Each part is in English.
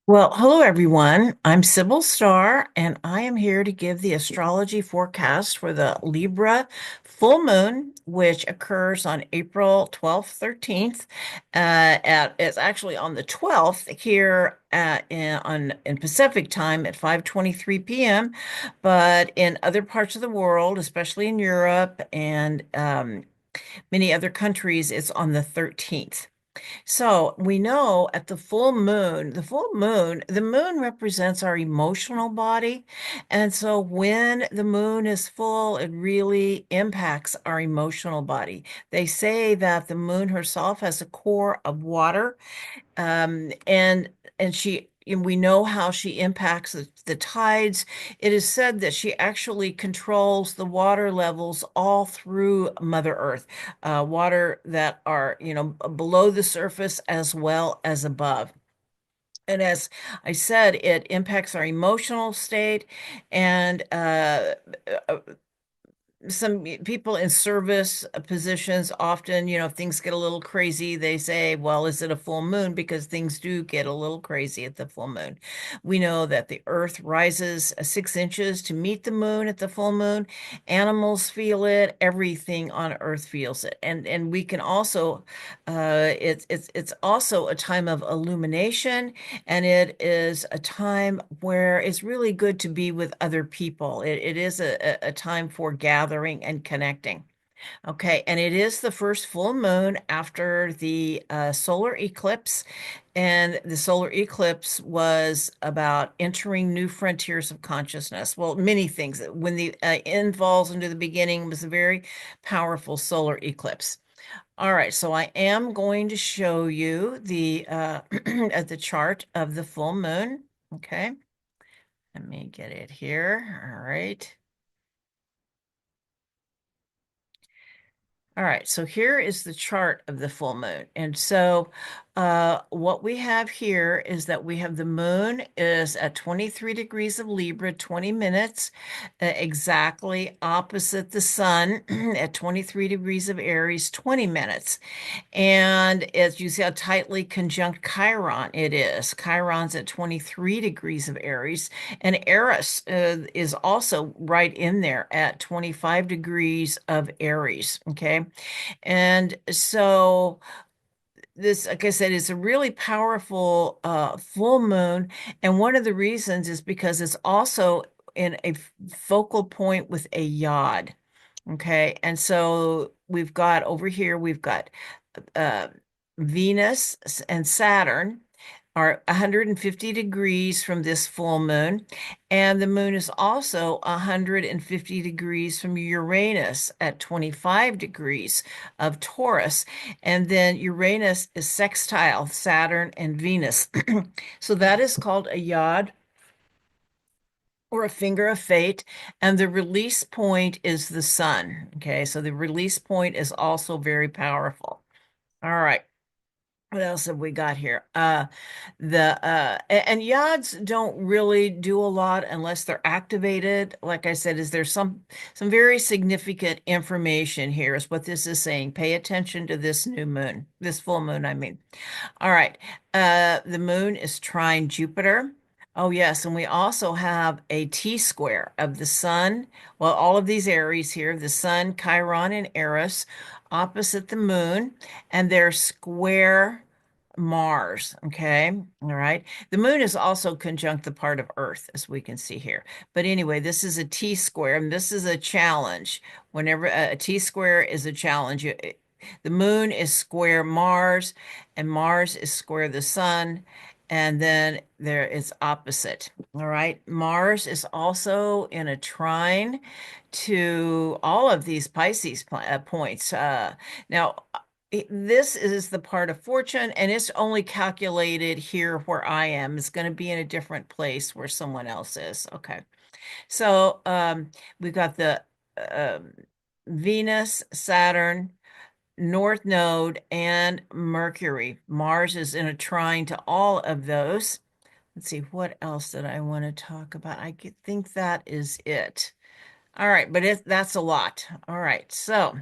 Well, hello everyone. I'm Sibyl Star, and I am here to give the astrology forecast for the Libra full moon, which occurs on April 12th, 13th. It's actually on the 12th here in Pacific time at 5:23 p.m. But in other parts of the world, especially in Europe and many other countries, it's on the 13th. So we know at the moon represents our emotional body. And so when the moon is full, it really impacts our emotional body. They say that the moon herself has a core of water, and we know how she impacts the tides. It is said that she actually controls the water levels all through Mother Earth, water that are, below the surface as well as above. And as I said, it impacts our emotional state and uh, some people in service positions often, if things get a little crazy, they say, well, is it a full moon? Because things do get a little crazy at the full moon. We know that the earth rises 6 inches to meet the moon at the full moon. Animals feel it, everything on earth feels it. And we can also it's also a time of illumination, and it is a time where it's really good to be with other people. It is a time for gathering and connecting. Okay, and it is the first full moon after the solar eclipse. And the solar eclipse was about entering new frontiers of consciousness. Well, many things. When the end falls into the beginning was a very powerful solar eclipse. All right, so I am going to show you the the chart of the full moon. Okay, let me get it here. All right. All right, so here is the chart of the full moon. And so what we have here is that we have the moon is at 23 degrees of Libra, 20 minutes, exactly opposite the sun at 23 degrees of Aries, 20 minutes. And as you see how tightly conjunct Chiron it is. Chiron's at 23 degrees of Aries, and Eris is also right in there at 25 degrees of Aries. Okay. And so this, like I said, is a really powerful full moon. And one of the reasons is because it's also in a focal point with a yod. Okay. And so we've got over here, we've got uh, Venus and Saturn are 150 degrees from this full moon, and the moon is also 150 degrees from Uranus at 25 degrees of Taurus. And then Uranus is sextile Saturn and Venus. So that is called a yod or a finger of fate, and the release point is the sun. Okay, so the release point is also very powerful. All right. What else have we got here? And yods don't really do a lot unless they're activated. Like I said, is there some very significant information here is what this is saying. Pay attention to this new moon, this full moon, I mean. All right. The moon is trine Jupiter. Oh, yes. And we also have a T square of the sun. Well, all of these Aries here, the sun, Chiron, and Eris opposite the moon, and they're square Mars. Okay. All right. The moon is also conjunct the part of Earth, as we can see here. But anyway, this is a T square, and this is a challenge. Whenever a T square is a challenge, the moon is square Mars, and Mars is square the sun, and then there is opposite. All right. Mars is also in a trine to all of these Pisces points. Now, this is the part of fortune, and it's only calculated here where I am. It's going to be in a different place where someone else is. Okay. So we've got the um Venus, Saturn, North Node, and Mercury. Mars is in a trine to all of those. Let's see, what else did I want to talk about? Think that is it. All right, but that's a lot. All right, so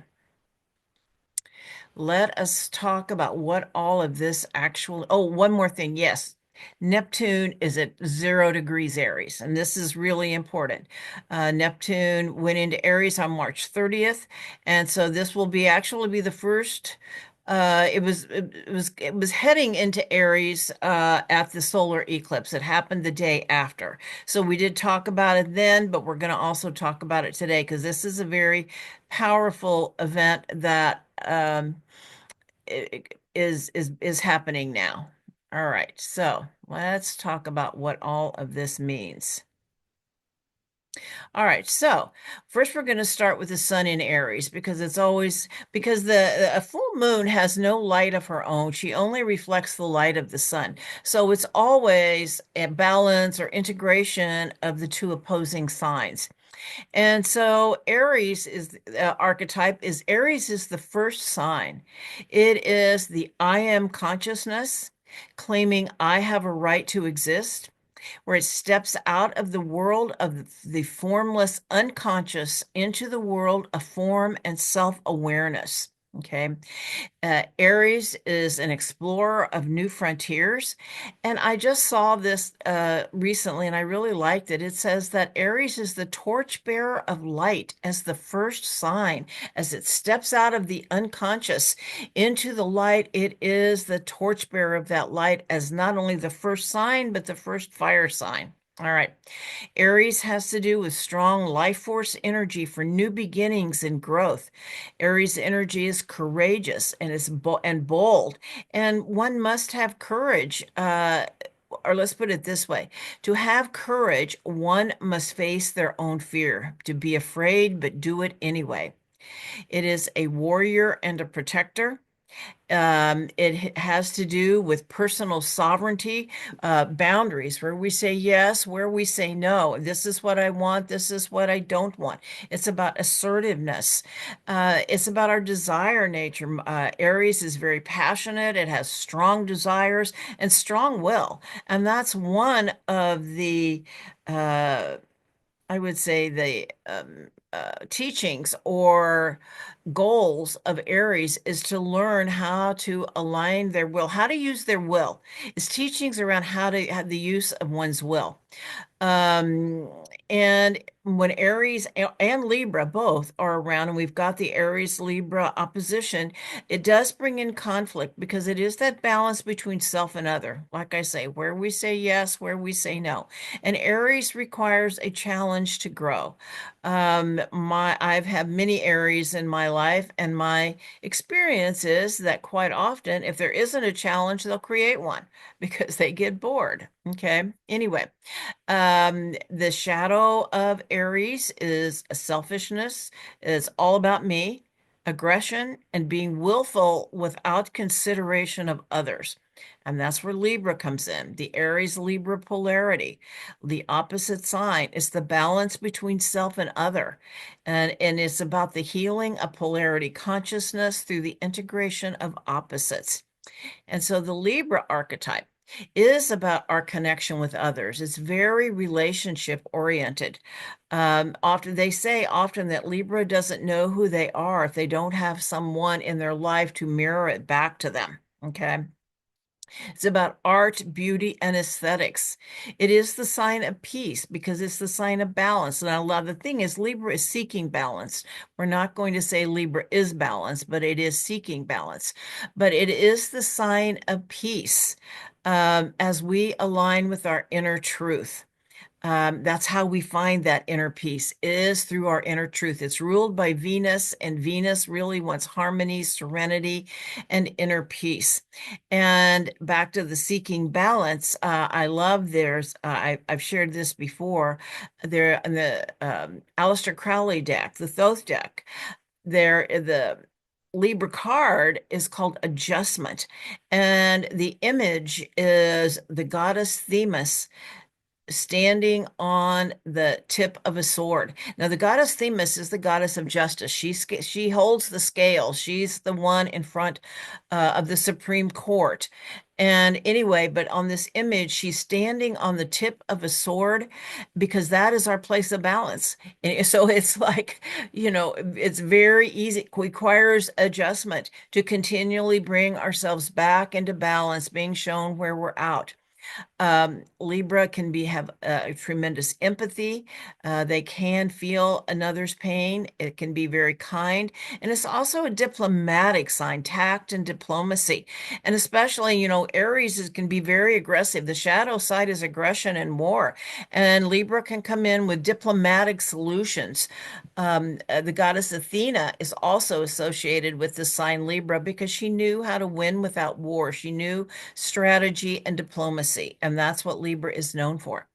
let us talk about what all of this actual. Oh, one more thing. Yes, Neptune is at 0 degrees Aries, and this is really important. Neptune went into Aries on March 30th, and so this will be actually be the first. It was heading into Aries at the solar eclipse. It happened the day after, so we did talk about it then, but we're going to also talk about it today because this is a very powerful event that is happening now. All right, so let's talk about what all of this means. All right, so first we're going to start with the sun in Aries because it's always because the a full moon has no light of her own. She only reflects the light of the sun. So it's always a balance or integration of the two opposing signs. And so Aries is archetype is Aries is the first sign. It is the I am consciousness, claiming I have a right to exist, where it steps out of the world of the formless unconscious into the world of form and self-awareness. Okay. Aries is an explorer of new frontiers. And I just saw this recently and I really liked it. It says that Aries is the torchbearer of light as the first sign. As it steps out of the unconscious into the light, it is the torchbearer of that light as not only the first sign, but the first fire sign. All right. Aries has to do with strong life force energy for new beginnings and growth. Aries energy is courageous and is bold, and one must have courage. Or let's put it this way: to have courage, one must face their own fear, to be afraid, but do it anyway. It is a warrior and a protector. It has to do with personal sovereignty, boundaries, where we say yes, where we say no. This is what I want. This is what I don't want. It's about assertiveness. It's about our desire nature. Aries is very passionate. It has strong desires and strong will. And that's one of the I would say the teachings or goals of Aries is to learn how to align their will, how to use their will. It's teachings around how to have the use of one's will. Um, and when Aries and Libra both are around, and we've got the Aries Libra opposition, it does bring in conflict because it is that balance between self and other. Like I say, where we say yes, where we say no. And Aries requires a challenge to grow. I've had many Aries in my life, and my experience is that quite often, if there isn't a challenge, they'll create one because they get bored. Okay. Anyway, the shadow of Aries is a selfishness. It's all about me, aggression, and being willful without consideration of others. And that's where Libra comes in, the Aries Libra polarity, the opposite sign. It's the balance between self and other. And it's about the healing of polarity consciousness through the integration of opposites. And so the Libra archetype is about our connection with others. It's very relationship oriented. Often they say often that Libra doesn't know who they are if they don't have someone in their life to mirror it back to them. Okay. It's about art, beauty, and aesthetics. It is the sign of peace because it's the sign of balance. And a lot the thing is, Libra is seeking balance. We're not going to say Libra is balanced, but it is seeking balance. But it is the sign of peace as we align with our inner truth. That's how we find that inner peace is through our inner truth. It's ruled by Venus, and Venus really wants harmony, serenity, and inner peace. And back to the seeking balance, I love I've shared this before. There in the Aleister Crowley deck, the Thoth deck, the Libra card is called Adjustment, and the image is the goddess Themis standing on the tip of a sword. Now, the goddess Themis is the goddess of justice. She holds the scale. She's the one in front of the Supreme Court. And anyway, but on this image, she's standing on the tip of a sword because that is our place of balance. And so it's like, it's very easy. It requires adjustment to continually bring ourselves back into balance, being shown where we're out. Libra can have tremendous empathy. They can feel another's pain. It can be very kind. And it's also a diplomatic sign, tact and diplomacy. And especially, Aries can be very aggressive. The shadow side is aggression and war. And Libra can come in with diplomatic solutions. The goddess Athena is also associated with the sign Libra because she knew how to win without war. She knew strategy and diplomacy, and that's what Libra is known for.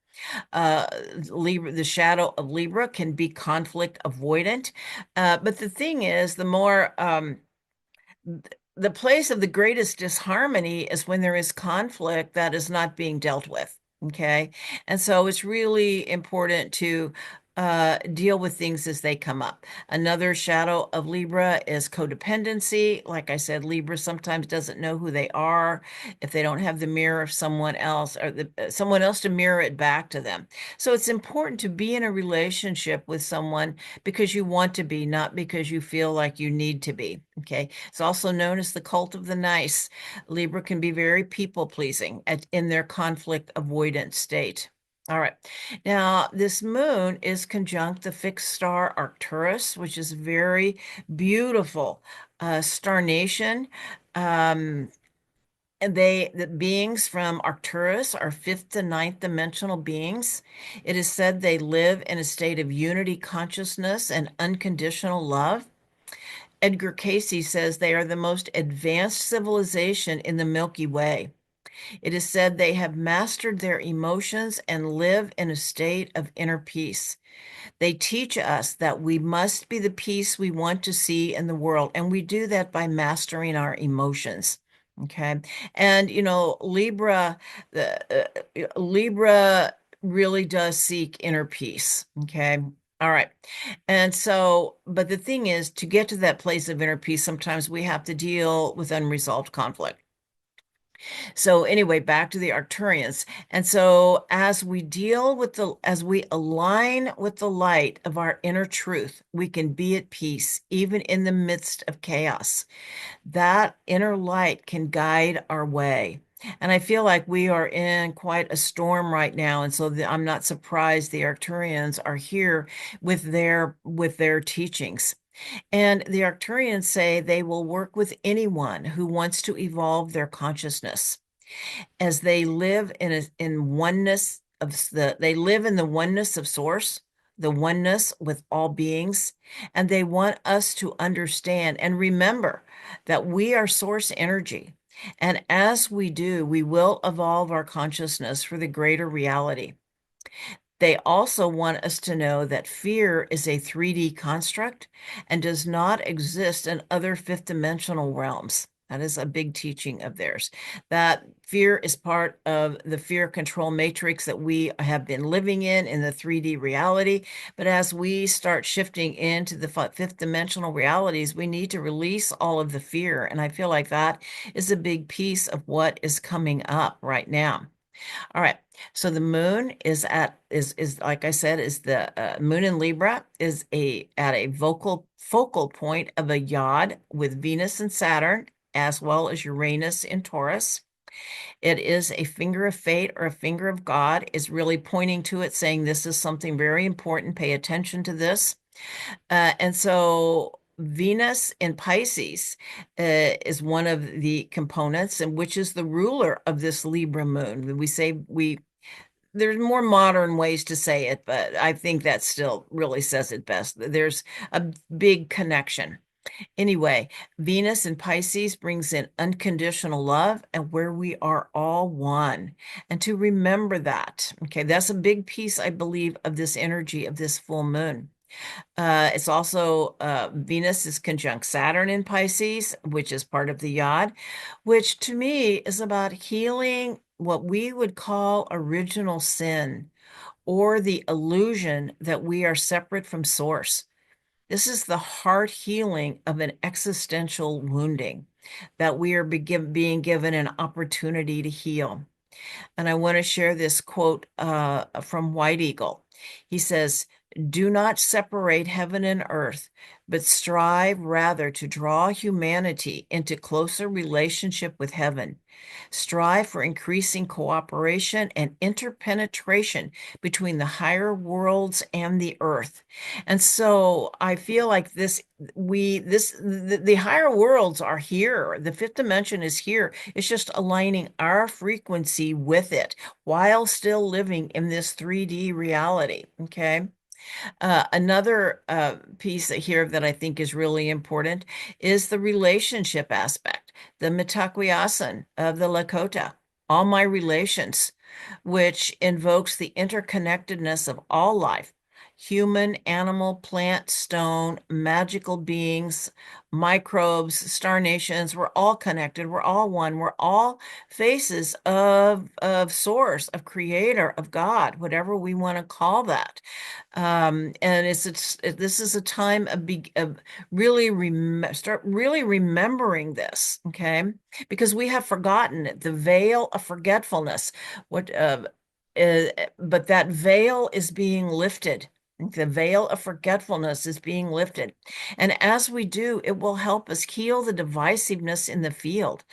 Uh, Libra, the shadow of Libra can be conflict avoidant, but the thing is, the place of the greatest disharmony is when there is conflict that is not being dealt with. Okay. And so it's really important to deal with things as they come up. Another shadow of Libra is codependency. Like I said, Libra sometimes doesn't know who they are if they don't have the mirror of someone else or someone else to mirror it back to them. So it's important to be in a relationship with someone because you want to be, not because you feel like you need to be. Okay. It's also known as the cult of the nice. Libra can be very people pleasing in their conflict avoidant state. All right. Now, this moon is conjunct the fixed star Arcturus, which is very beautiful star nation. Um, and the beings from Arcturus are fifth to ninth dimensional beings. It is said they live in a state of unity consciousness and unconditional love. Edgar Casey says they are the most advanced civilization in the Milky Way. It is said they have mastered their emotions and live in a state of inner peace. They teach us that we must be the peace we want to see in the world, and we do that by mastering our emotions. Okay. And, Libra really does seek inner peace. Okay. All right. And so, but the thing is, to get to that place of inner peace, sometimes we have to deal with unresolved conflict. So anyway, back to the Arcturians. And so as we align with the light of our inner truth, we can be at peace, even in the midst of chaos. That inner light can guide our way. And I feel like we are in quite a storm right now. And so I'm not surprised the Arcturians are here with their teachings. And the Arcturians say they will work with anyone who wants to evolve their consciousness as they live in oneness of they live in the oneness of source, the oneness with all beings, and they want us to understand and remember that we are source energy. And as we do, we will evolve our consciousness for the greater reality. They also want us to know that fear is a 3D construct and does not exist in other fifth dimensional realms. That is a big teaching of theirs. That fear is part of the fear control matrix that we have been living in the 3D reality. But as we start shifting into the fifth dimensional realities, we need to release all of the fear. And I feel like that is a big piece of what is coming up right now. All right. So the moon is like I said, is the moon in Libra is at a focal point of a yod with Venus and Saturn, as well as Uranus in Taurus. It is a finger of fate or a finger of God, is really pointing to it, saying this is something very important. Pay attention to this. And so Venus in Pisces is one of the components, and which is the ruler of this Libra moon. There's more modern ways to say it, but I think that still really says it best. There's a big connection. Anyway, Venus in Pisces brings in unconditional love and where we are all one. And to remember that, okay, that's a big piece, I believe, of this energy of this full moon. It's also Venus is conjunct Saturn in Pisces, which is part of the yod, which to me is about healing what we would call original sin or the illusion that we are separate from source. This is the heart healing of an existential wounding that we are being given an opportunity to heal. And I want to share this quote from White Eagle. He says, "Do not separate heaven and earth. but strive rather to draw humanity into closer relationship with heaven. Strive for increasing cooperation and interpenetration between the higher worlds and the earth. And so I feel like the higher worlds are here. The fifth dimension is here. It's just aligning our frequency with it while still living in this 3D reality. Okay. Another piece here that I think is really important is the relationship aspect, the Mitakuye of the Lakota, all my relations, which invokes the interconnectedness of all life, human, animal, plant, stone, magical beings, microbes, star nations. We're all connected. We're all one. We're all faces of source, of creator, of God, whatever we want to call that. And this is a time of really start really remembering this, okay? Because we have forgotten it, the veil of forgetfulness. What, but that veil is being lifted. The veil of forgetfulness is being lifted. And as we do, it will help us heal the divisiveness in the field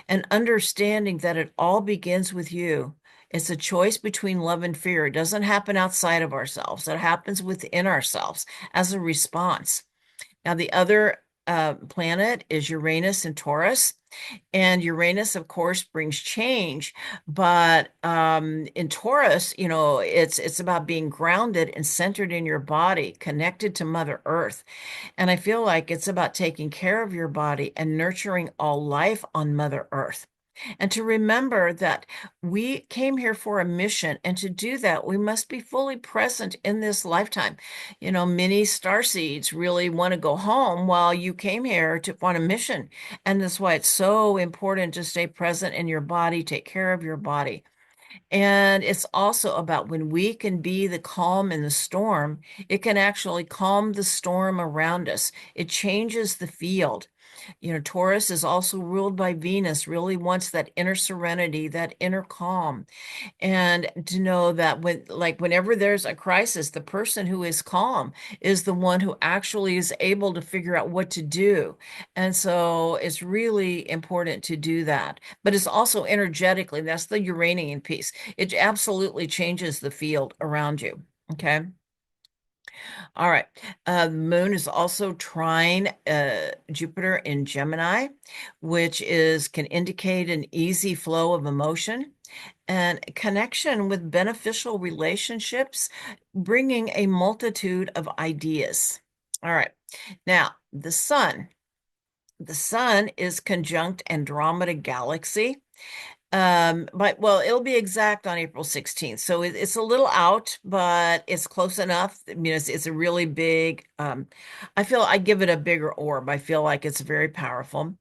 and understanding that it all begins with you. It's a choice between love and fear. It doesn't happen outside of ourselves. It happens within ourselves as a response. Now, the other planet is Uranus and Taurus. And Uranus, of course, brings change, but in Taurus, it's about being grounded and centered in your body, connected to Mother Earth. And I feel like it's about taking care of your body and nurturing all life on Mother Earth. And to remember that we came here for a mission, and to do that, we must be fully present in this lifetime. Many star seeds really want to go home while you came here on a mission. And that's why it's so important to stay present in your body, take care of your body. And it's also about when we can be the calm in the storm, it can actually calm the storm around us. It changes the field. Taurus is also ruled by Venus, really wants that inner serenity, that inner calm. And to know that whenever there's a crisis, the person who is calm is the one who actually is able to figure out what to do. And so it's really important to do that. But it's also energetically, that's the Uranian piece. It absolutely changes the field around you. Okay. All right. The moon is also trine Jupiter in Gemini, which can indicate an easy flow of emotion and connection with beneficial relationships, bringing a multitude of ideas. All right. Now, the sun. The sun is conjunct Andromeda Galaxy. But well, it'll be exact on April 16th. So it's a little out, but it's close enough. It's a really big, I give it a bigger orb. I feel like it's very powerful.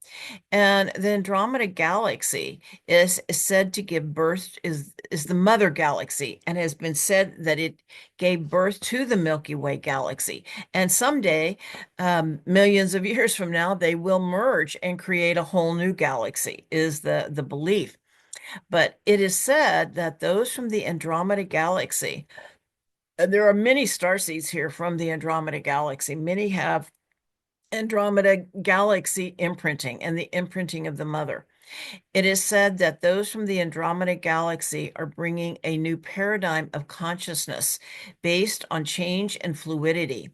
And the Andromeda Galaxy is said to give birth, is the mother galaxy, and has been said that it gave birth to the Milky Way galaxy. And someday, millions of years from now, they will merge and create a whole new galaxy, is the belief. But it is said that those from the Andromeda Galaxy, there are many starseeds here from the Andromeda Galaxy. Many have Andromeda Galaxy imprinting and the imprinting of the mother. It is said that those from the Andromeda Galaxy are bringing a new paradigm of consciousness based on change and fluidity.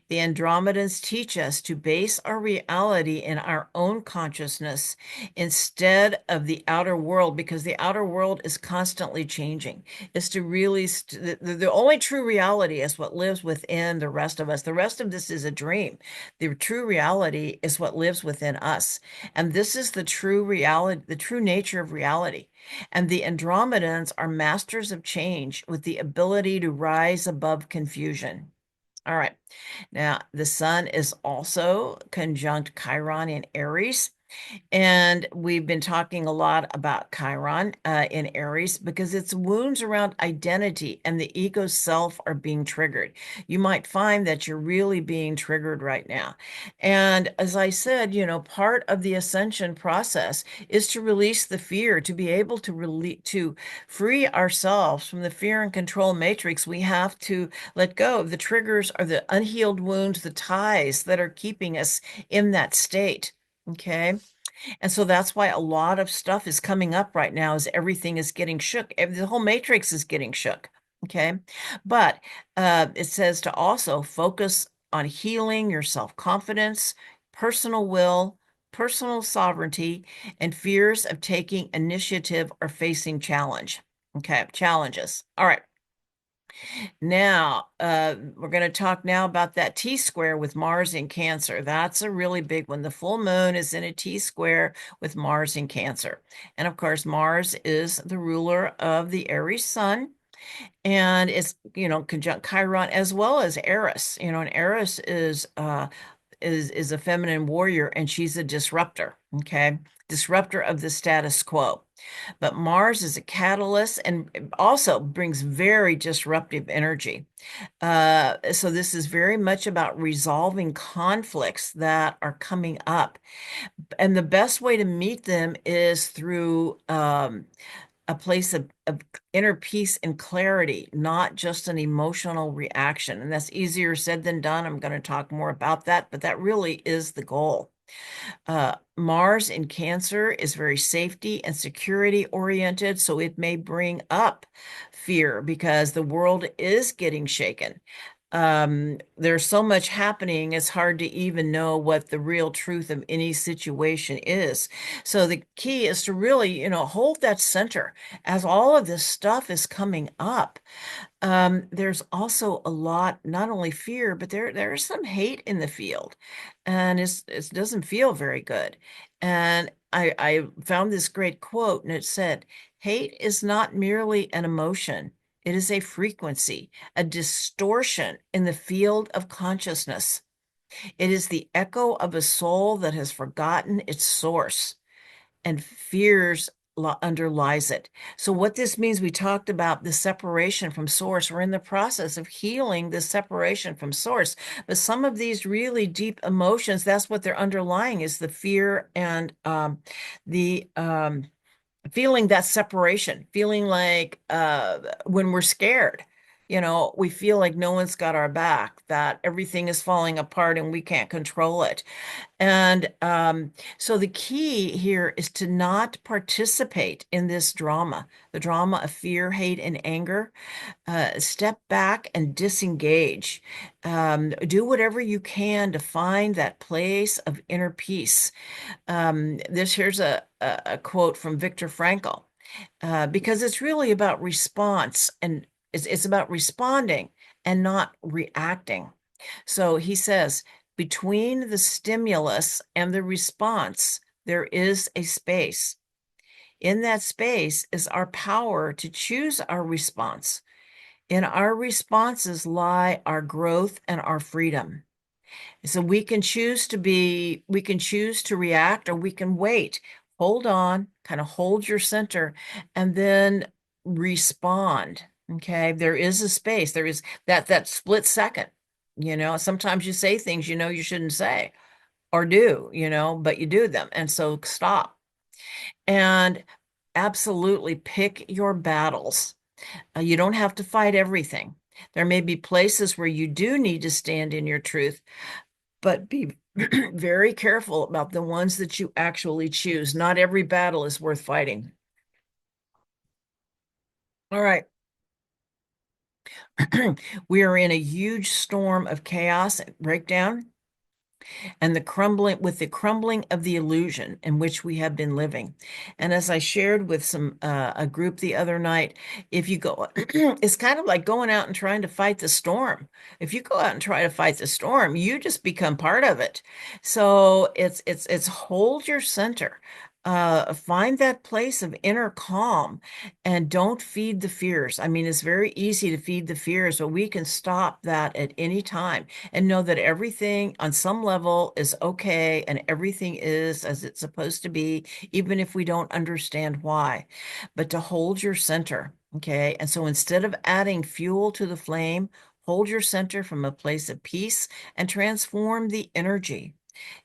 The Andromedans teach us to base our reality in our own consciousness instead of the outer world, because the outer world is constantly changing. Is to really, the only true reality is what lives within the rest of us. The rest of this is a dream. The true reality is what lives within us. And this is the true reality, the true nature of reality. And the Andromedans are masters of change with the ability to rise above confusion. All right. Now, the sun is also conjunct Chiron in Aries. And we've been talking a lot about Chiron in Aries because its wounds around identity and the ego self are being triggered. You might find that you're really being triggered right now. And as I said, part of the ascension process is to release the fear, to be able to to free ourselves from the fear and control matrix. We have to let go of the triggers or the unhealed wounds, the ties that are keeping us in that state. Okay. And so that's why a lot of stuff is coming up right now as everything is getting shook. The whole matrix is getting shook. Okay. But it says to also focus on healing your self-confidence, personal will, personal sovereignty, and fears of taking initiative or facing challenge. Okay. Challenges. All right. Now, we're going to talk now about that T square with Mars in Cancer. That's a really big one. The full moon is in a T square with Mars in Cancer. And of course, Mars is the ruler of the Aries sun. And it's, conjunct Chiron as well as Eris. And Eris is a feminine warrior and she's a disruptor. Okay. Disruptor of the status quo. But Mars is a catalyst and also brings very disruptive energy. So this is very much about resolving conflicts that are coming up. And the best way to meet them is through a place of inner peace and clarity, not just an emotional reaction. And that's easier said than done. I'm going to talk more about that, but that really is the goal. Mars in Cancer is very safety and security oriented, so it may bring up fear because the world is getting shaken. There's so much happening, it's hard to even know what the real truth of any situation is. So the key is to really, hold that center as all of this stuff is coming up. There's also a lot, not only fear, but there's some hate in the field, and it doesn't feel very good. And I found this great quote, and it said, "Hate is not merely an emotion; it is a frequency, a distortion in the field of consciousness. It is the echo of a soul that has forgotten its source and fears underlies it." So what this means, we talked about the separation from source. We're in the process of healing the separation from source. But some of these really deep emotions, that's what they're underlying, is the fear and the feeling that separation, feeling like when we're scared, we feel like no one's got our back, that everything is falling apart and we can't control it. And so the key here is to not participate in this drama, the drama of fear, hate, and anger. Step back and disengage. Do whatever you can to find that place of inner peace. Here's a quote from Viktor Frankl, because it's really about response and it's about responding and not reacting. So he says, between the stimulus and the response, there is a space. In that space is our power to choose our response. In our responses lie our growth and our freedom. So we can choose to react or we can wait. Hold on, kind of hold your center, and then respond. Okay. There is a space. There is that split second. Sometimes you say things you shouldn't say or do, but you do them. And so stop. And absolutely pick your battles. You don't have to fight everything. There may be places where you do need to stand in your truth, but be very careful about the ones that you actually choose. Not every battle is worth fighting. All right. We are in a huge storm of chaos and breakdown and the crumbling of the illusion in which we have been living. And as I shared with a group the other night, if you go, it's kind of like going out and trying to fight the storm. If you go out and try to fight the storm, you just become part of it. So it's hold your center. Find that place of inner calm and don't feed the fears. I mean, it's very easy to feed the fears, but we can stop that at any time and know that everything on some level is okay and everything is as it's supposed to be, even if we don't understand why. But to hold your center, okay? And so instead of adding fuel to the flame, hold your center from a place of peace and transform the energy.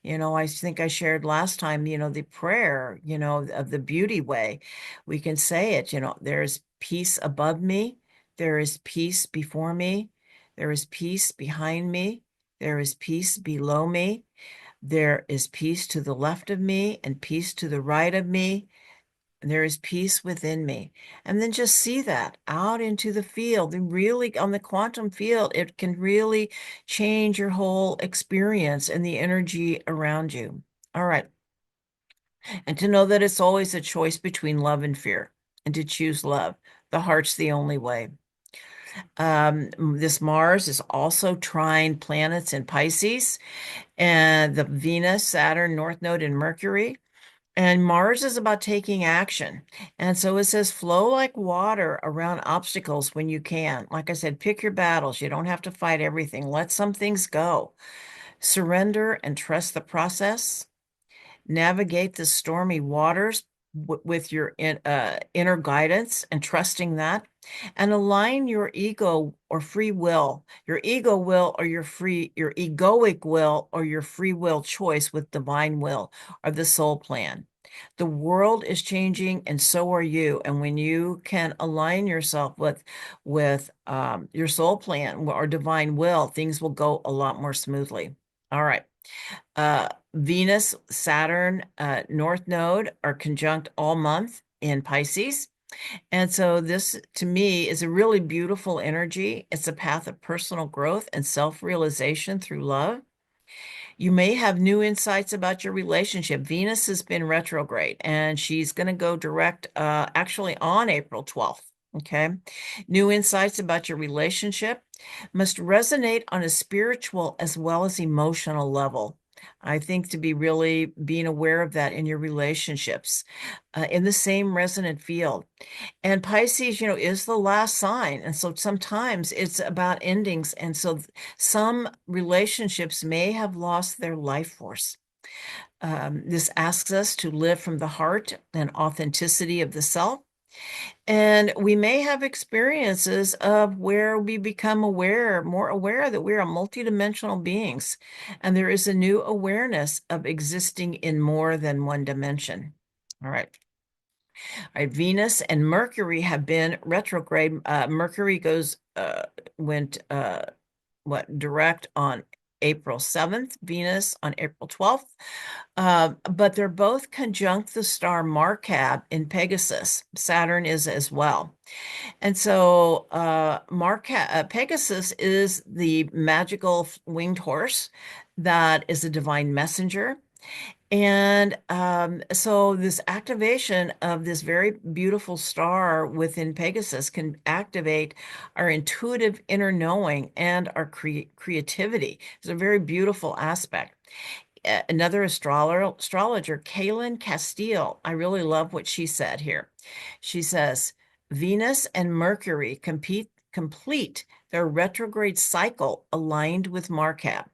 I think I shared last time, the prayer, of the beauty way. We can say it, there is peace above me, there is peace before me, there is peace behind me, there is peace below me, there is peace to the left of me and peace to the right of me. And there is peace within me. And then just see that out into the field. And really, on the quantum field, it can really change your whole experience and the energy around you. All right. And to know that it's always a choice between love and fear, and to choose love. The heart's the only way. This Mars is also trine planets in Pisces, and the Venus, Saturn, North Node, and Mercury. And Mars is about taking action. And so it says flow like water around obstacles when you can. Like I said, pick your battles. You don't have to fight everything. Let some things go. Surrender and trust the process. Navigate the stormy waters with your inner guidance and trusting that. And align your ego or free will, your ego will or your egoic will or your free will choice with divine will or the soul plan. The world is changing and so are you. And when you can align yourself with your soul plan or divine will, things will go a lot more smoothly. All right. Venus, Saturn, North Node are conjunct all month in Pisces. And so this to me is a really beautiful energy. It's a path of personal growth and self-realization through love. You may have new insights about your relationship. Venus has been retrograde and she's going to go direct actually on April 12th. Okay. New insights about your relationship must resonate on a spiritual as well as emotional level. I think to be really being aware of that in your relationships in the same resonant field. And Pisces, is the last sign. And so sometimes it's about endings. And so some relationships may have lost their life force. This asks us to live from the heart and authenticity of the self. And we may have experiences of where we become more aware that we are multidimensional beings. And there is a new awareness of existing in more than one dimension. All right. All right, Venus and Mercury have been retrograde. Mercury went direct on April 7th, Venus on April 12th. But they're both conjunct the star Markab in Pegasus. Saturn is as well. And so Pegasus is the magical winged horse that is a divine messenger. And so this activation of this very beautiful star within Pegasus can activate our intuitive inner knowing and our creativity. It's a very beautiful aspect. Another astrologer, Kaylin Castile, I really love what she said here. She says, Venus and Mercury complete their retrograde cycle aligned with Markab.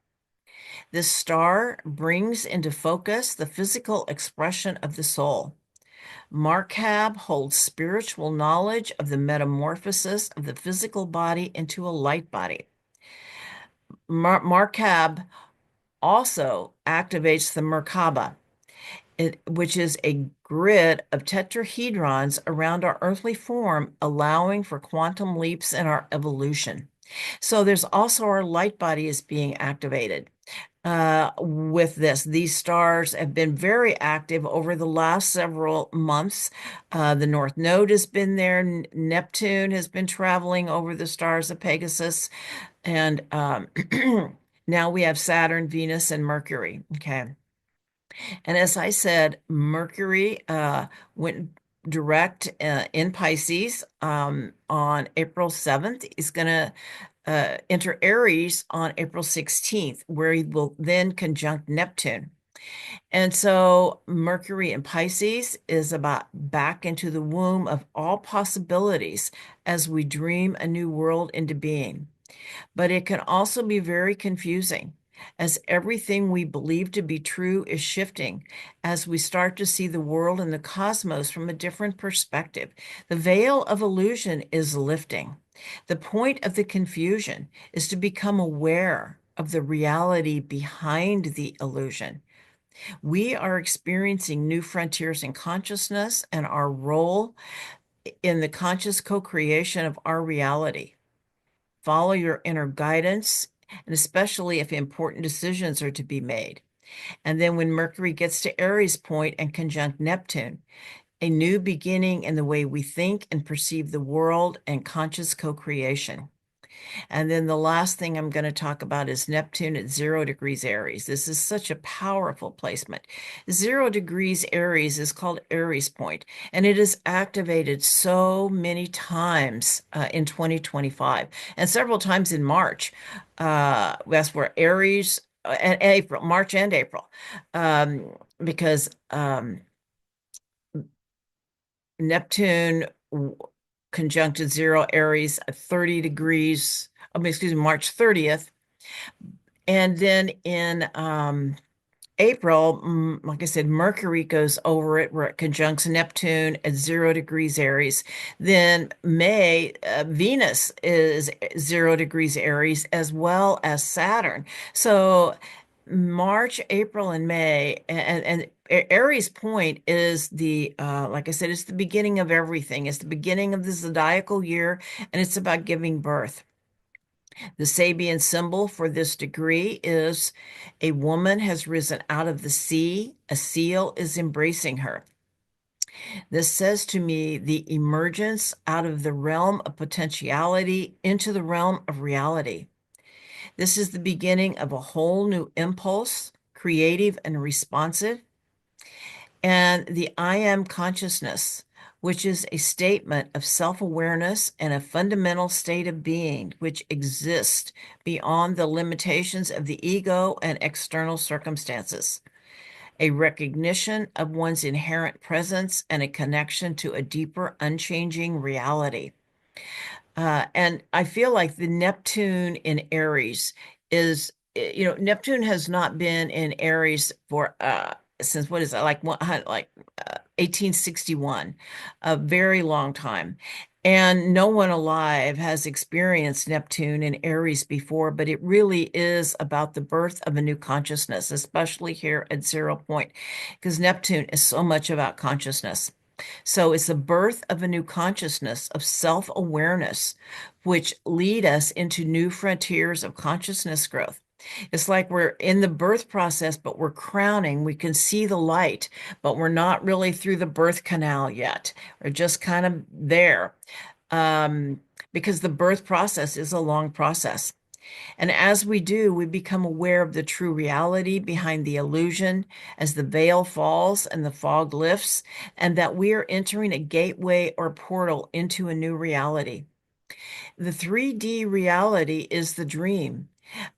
This star brings into focus the physical expression of the soul. Markab holds spiritual knowledge of the metamorphosis of the physical body into a light body. Markab also activates the Merkaba, which is a grid of tetrahedrons around our earthly form, allowing for quantum leaps in our evolution. So there's also our light body is being activated. With this. These stars have been very active over the last several months. The North Node has been there. Neptune has been traveling over the stars of Pegasus. And now we have Saturn, Venus, and Mercury. Okay. And as I said, Mercury went direct in Pisces on April 7th. He's going to enter Aries on April 16th, where he will then conjunct Neptune. And so Mercury in Pisces is about back into the womb of all possibilities as we dream a new world into being. But it can also be very confusing as everything we believe to be true is shifting as we start to see the world and the cosmos from a different perspective. The veil of illusion is lifting. The point of the confusion is to become aware of the reality behind the illusion. We are experiencing new frontiers in consciousness and our role in the conscious co-creation of our reality. Follow your inner guidance, and especially if important decisions are to be made. And then when Mercury gets to Aries point and conjunct Neptune, a new beginning in the way we think and perceive the world and conscious co-creation. And then the last thing I'm going to talk about is Neptune at 0 degrees Aries. This is such a powerful placement. 0 degrees Aries is called Aries point, and it is activated so many times in 2025 and several times in March. That's where Aries and April, March and April, because Neptune conjuncted 0 Aries at 30 degrees, excuse me, March 30th. And then in April, like I said, Mercury goes over it where it conjuncts Neptune at 0 degrees Aries. Then May, Venus is 0 degrees Aries as well as Saturn. So March, April, and May, and Aries point is the, like I said, it's the beginning of everything. It's the beginning of the zodiacal year, and it's about giving birth. The Sabian symbol for this degree is a woman has risen out of the sea, a seal is embracing her. This says to me the emergence out of the realm of potentiality into the realm of reality. This is the beginning of a whole new impulse, creative and responsive. And the I am consciousness, which is a statement of self-awareness and a fundamental state of being which exists beyond the limitations of the ego and external circumstances. A recognition of one's inherent presence and a connection to a deeper, unchanging reality. And I feel like the Neptune in Aries is, Neptune has not been in Aries for since what is it, like 1861, a very long time. And no one alive has experienced Neptune in Aries before, but it really is about the birth of a new consciousness, especially here at 0 point, because Neptune is so much about consciousness. So it's the birth of a new consciousness of self-awareness, which lead us into new frontiers of consciousness growth. It's like we're in the birth process, but we're crowning. We can see the light, but we're not really through the birth canal yet. We're just kind of there, um, because the birth process is a long process. And as we do, we become aware of the true reality behind the illusion as the veil falls and the fog lifts, and that we are entering a gateway or portal into a new reality. The 3D reality is the dream,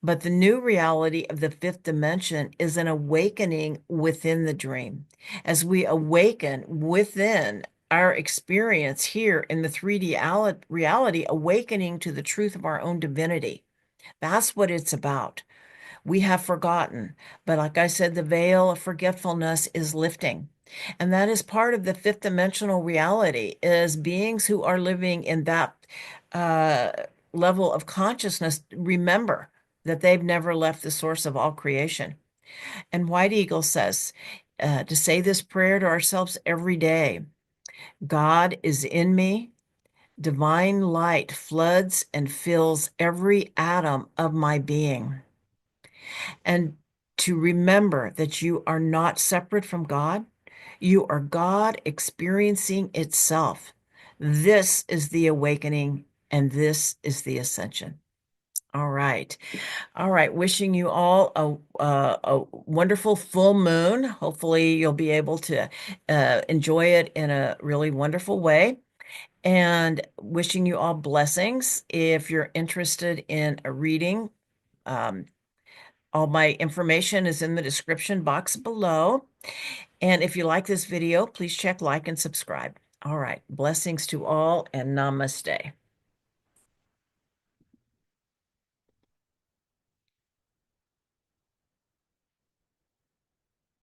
but the new reality of the fifth dimension is an awakening within the dream. As we awaken within our experience here in the 3D reality, awakening to the truth of our own divinity. That's what it's about. We have forgotten, but like I said, the veil of forgetfulness is lifting. And that is part of the fifth dimensional reality is beings who are living in that uh, level of consciousness remember that they've never left the source of all creation. And White Eagle says to say this prayer to ourselves every day. God is in me. Divine light floods and fills every atom of my being. And to remember that you are not separate from God. You are God experiencing itself. This is the awakening, and this is the ascension. All right. All right. Wishing you all a wonderful full moon. Hopefully, you'll be able to enjoy it in a really wonderful way. And wishing you all blessings. If you're interested in a reading, um, All my information is in the description box below. And if you like this video, please check like and subscribe. All right. Blessings to all and namaste.